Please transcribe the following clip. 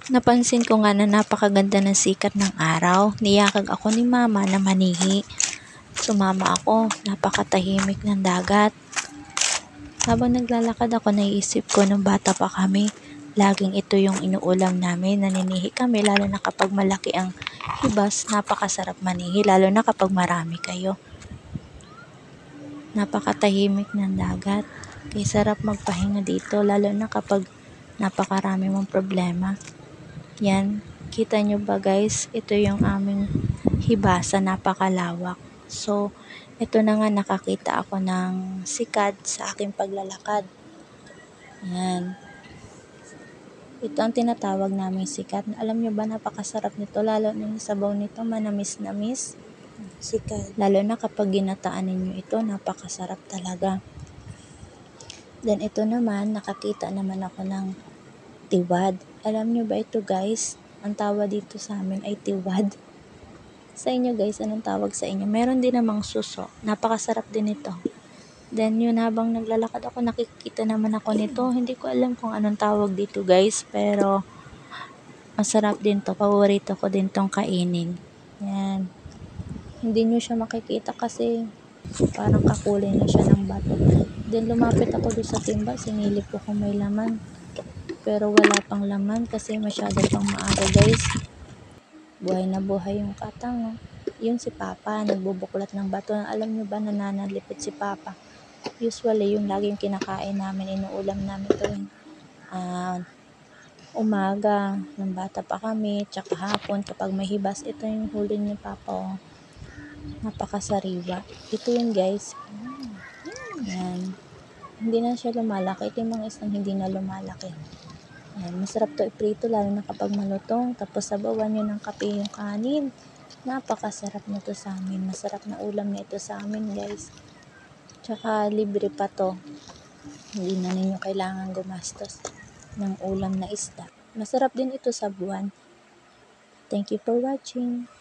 Napansin ko nga na napakaganda ng sikat ng araw. Niyakag ako ni mama na manihi. Sumama ako, napakatahimik ng dagat. Habang naglalakad ako, naiisip ko nung bata pa kami, laging ito yung inuulam namin. Naninihi kami, lalo na kapag malaki ang hibas, napakasarap manihi, lalo na kapag marami kayo. Napakatahimik ng dagat. Kaya sarap magpahinga dito, lalo na kapag napakarami mong problema. Yan, kita nyo ba guys? Ito yung aming hibasa, napakalawak. So, ito na nga, nakakita ako ng sikat sa aking paglalakad. Yan. Ito ang tinatawag namin sikat. Alam nyo ba, napakasarap nito, lalo na yung sabaw nito, manamis-namis. Sikat. Lalo na kapag ginataan ninyo ito, napakasarap talaga. Then ito naman, nakakita naman ako ng tiwad. Alam nyo ba ito guys? Ang tawag dito sa amin ay tiwad. Sa inyo guys, anong tawag sa inyo? Meron din namang suso. Napakasarap din ito. Then yun, habang naglalakad ako, nakikita naman ako nito. Hindi ko alam kung anong tawag dito guys, pero masarap din to. Paborito ko din tong kainin. Yan. Hindi nyo siya makikita kasi parang kakulay na siya ng bato. Then lumapit ako doon sa timba, sinilip ko kung may laman. Pero wala pang laman kasi masyado pang maaga guys. Buhay na buhay yung katang. Oh. Yun si Papa, nagbubuklat ng bato. Alam nyo ba, nananalipot si Papa? Usually, yung laging kinakain namin, inuulam namin tuwing umaga, ng bata pa kami, tsaka hapon, kapag may hibas, ito yung huli ni Papa. Oh. Napakasariwa. Ito yun guys. Yan. Hindi na siya lumalaki. Ito yung mga isang hindi na lumalaki. Yan. Masarap to iprito, lalo na kapag malutong. Tapos sabawan nyo ng kape yung kanin. Napakasarap na to sa amin. Masarap na ulam na ito sa amin guys. Tsaka libre pa to. Hindi na ninyo kailangan gumastos ng ulam na isda. Masarap din ito sa buwan. Thank you for watching.